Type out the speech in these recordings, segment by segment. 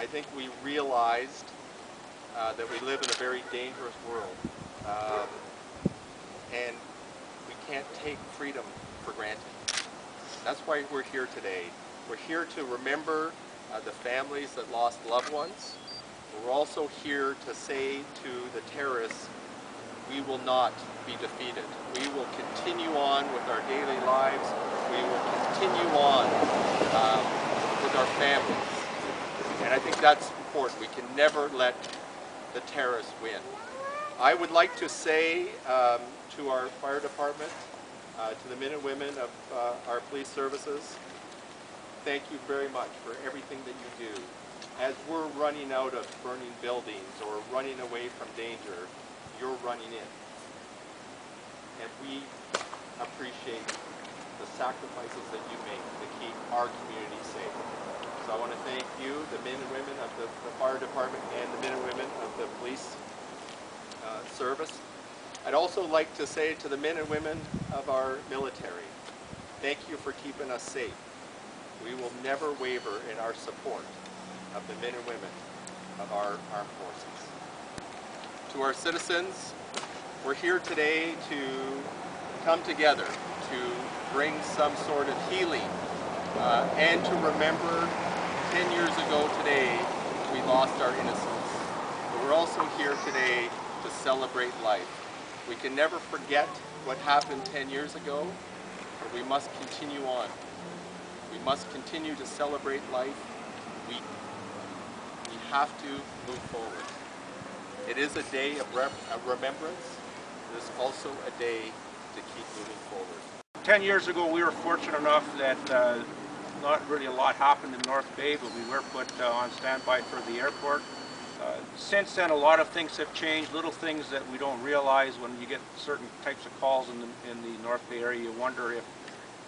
I think we realized that we live in a very dangerous world, and we can't take freedom for granted. That's why we're here today. We're here to remember the families that lost loved ones. We're also here to say to the terrorists, we will not be defeated. We will continue on with our daily lives. We will continue on with our families. And I think that's important. We can never let the terrorists win. I would like to say to our fire department, to the men and women of our police services, thank you very much for everything that you do. As we're running out of burning buildings or running away from danger, you're running in. And we appreciate the sacrifices that you make to keep our community safe. So I want to thank you, the men and women of the fire department and the men and women of the police service. I'd also like to say to the men and women of our military, thank you for keeping us safe. We will never waver in our support of the men and women of our armed forces. To our citizens, we're here today to come together to bring some sort of healing and to remember 10 years ago today we lost our innocence. But we're also here today to celebrate life. We can never forget what happened 10 years ago, but we must continue on. We must continue to celebrate life. We have to move forward. It is a day of remembrance. It is also a day to keep moving forward. 10 years ago we were fortunate enough that not really a lot happened in North Bay, but we were put on standby for the airport. Since then a lot of things have changed, little things that we don't realize when you get certain types of calls in the North Bay area. You wonder if,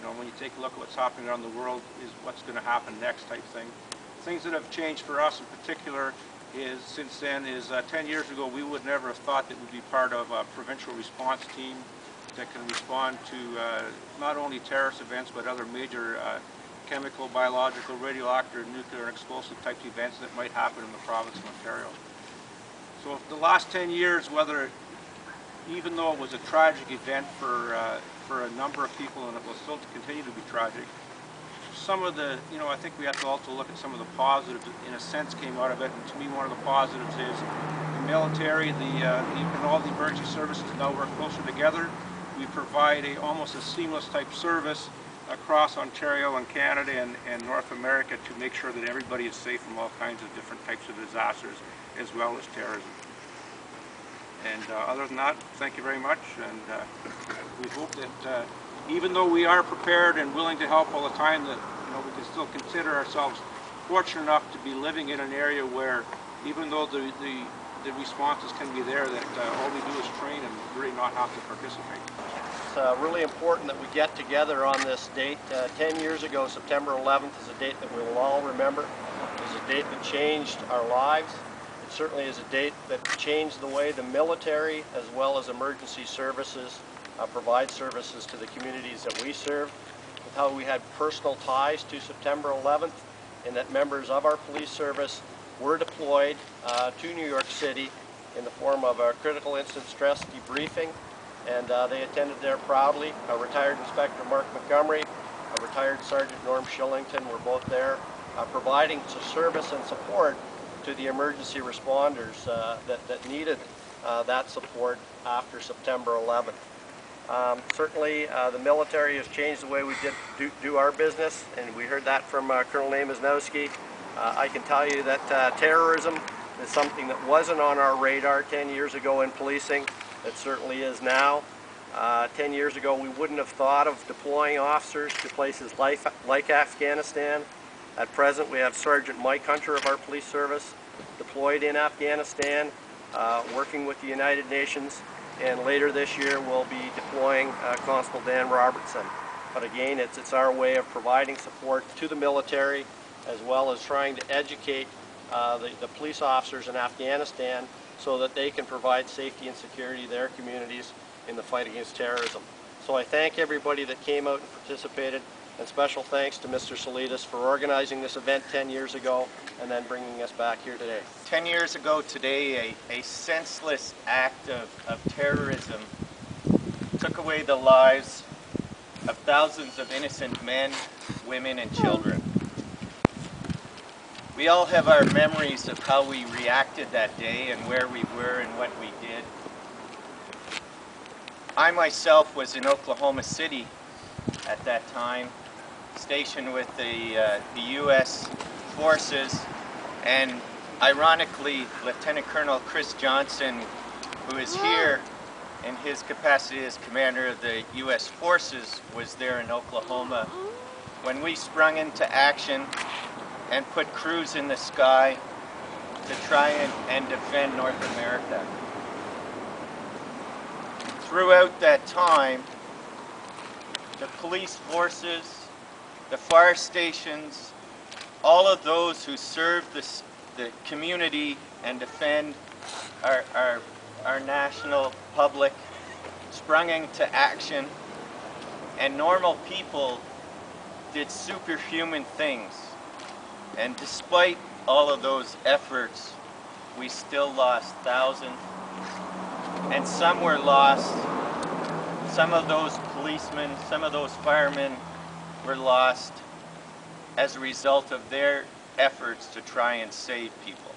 when you take a look at what's happening around the world, is what's going to happen next type thing. Things that have changed for us in particular is, since then, is 10 years ago we would never have thought that we'd be part of a provincial response team that can respond to not only terrorist events but other major chemical, biological, radioactive, nuclear and explosive type events that might happen in the province of Ontario. So the last 10 years, even though it was a tragic event for a number of people, and it will still continue to be tragic, some of the, I think we have to also look at some of the positives that in a sense came out of it. And to me, one of the positives is the military, and all the emergency services now work closer together. We provide almost a seamless type service across Ontario and Canada and North America to make sure that everybody is safe from all kinds of different types of disasters, as well as terrorism. And other than that, thank you very much, and we hope that even though we are prepared and willing to help all the time, that we can still consider ourselves fortunate enough to be living in an area where, even though the responses can be there, that all we do is train and really not have to participate. It's really important that we get together on this date. 10 years ago, September 11th is a date that we will all remember. It is a date that changed our lives. It certainly is a date that changed the way the military as well as emergency services provide services to the communities that we serve, with how we had personal ties to September 11th, and that members of our police service were deployed to New York City in the form of a critical incident stress debriefing, and they attended there proudly. Retired Inspector Mark Montgomery, retired Sergeant Norm Shillington were both there, providing service and support to the emergency responders that needed that support after September 11th. Certainly the military has changed the way we do our business, and we heard that from Colonel Namaznowski. I can tell you that terrorism is something that wasn't on our radar 10 years ago in policing. It certainly is now. 10 years ago we wouldn't have thought of deploying officers to places like Afghanistan. At present we have Sergeant Mike Hunter of our police service deployed in Afghanistan, working with the United Nations, and later this year we'll be deploying Constable Dan Robertson. But again, it's our way of providing support to the military, as well as trying to educate the police officers in Afghanistan so that they can provide safety and security to their communities in the fight against terrorism. So I thank everybody that came out and participated. And special thanks to Mr. Salidas for organizing this event 10 years ago and then bringing us back here today. 10 years ago today, a senseless act of terrorism took away the lives of thousands of innocent men, women, and children. We all have our memories of how we reacted that day and where we were and what we did. I myself was in Oklahoma City at that time, stationed with the U.S. forces, and ironically, Lieutenant Colonel Chris Johnson, who is here in his capacity as commander of the U.S. forces, was there in Oklahoma when we sprung into action and put crews in the sky to try and defend North America. Throughout that time, the police forces, the fire stations, all of those who serve the community and defend our national public sprung into action, and normal people did superhuman things. And despite all of those efforts, we still lost thousands, and some were lost. Some of those policemen, some of those firemen were lost as a result of their efforts to try and save people.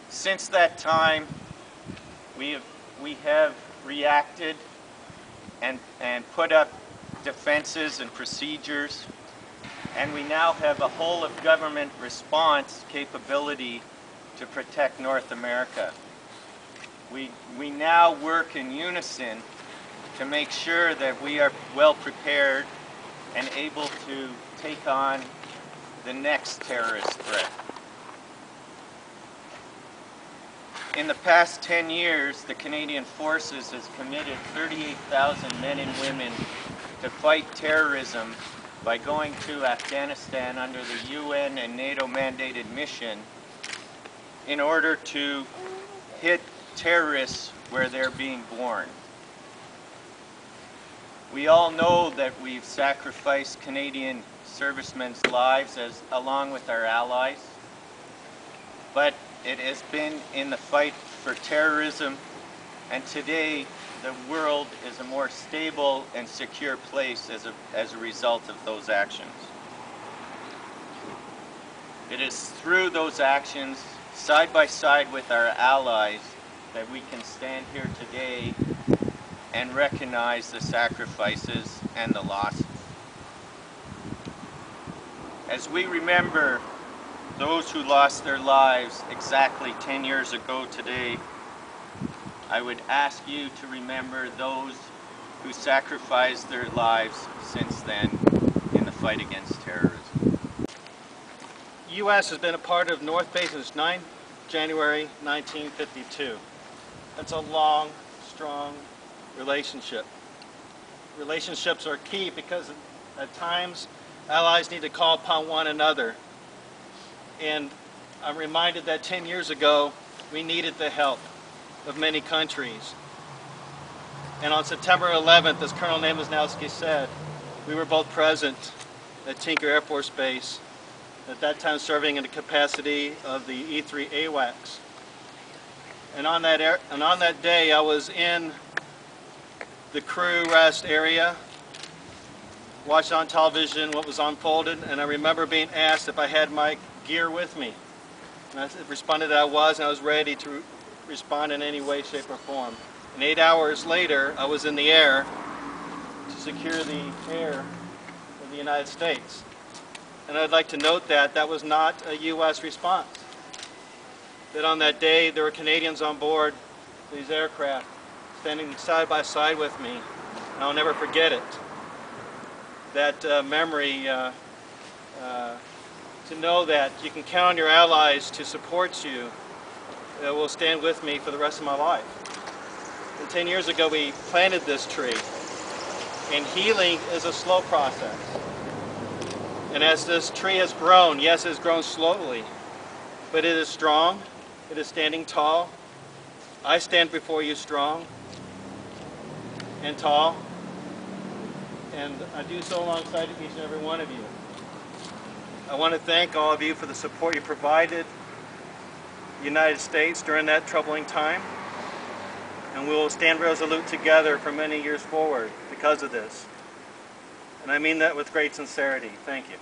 Since that time, we have reacted and put up defenses and procedures, and we now have a whole of government response capability to protect North America. We now work in unison to make sure that we are well prepared and able to take on the next terrorist threat. In the past 10 years, the Canadian Forces has committed 38,000 men and women to fight terrorism by going to Afghanistan under the UN and NATO mandated mission in order to hit terrorists where they're being born. We all know that we've sacrificed Canadian servicemen's lives along with our allies, but it has been in the fight for terrorism, and today the world is a more stable and secure place as a result of those actions. It is through those actions, side by side with our allies, that we can stand here today and recognize the sacrifices and the losses. As we remember those who lost their lives exactly 10 years ago today, I would ask you to remember those who sacrificed their lives since then in the fight against terrorism. The U.S. has been a part of North Bay since January 1952. That's a long, strong relationship. Relationships are key because at times allies need to call upon one another. And I'm reminded that 10 years ago, we needed the help of many countries. And on September 11th, as Colonel Namaznowski said, we were both present at Tinker Air Force Base, at that time serving in the capacity of the E-3 AWACS. And on that day, I was in the crew rest area, watched on television what was unfolded, and I remember being asked if I had my gear with me. And I responded that I was, and I was ready to respond in any way, shape, or form. And 8 hours later, I was in the air to secure the air of the United States. And I'd like to note that that was not a U.S. response. That on that day, there were Canadians on board these aircraft standing side by side with me, and I'll never forget it. That memory, to know that you can count on your allies to support you, will stand with me for the rest of my life. And 10 years ago, we planted this tree, and healing is a slow process. And as this tree has grown, yes, it has grown slowly, but it is strong, it is standing tall. I stand before you strong and tall, and I do so alongside each and every one of you. I want to thank all of you for the support you provided the United States during that troubling time, and we will stand resolute together for many years forward because of this. And I mean that with great sincerity. Thank you.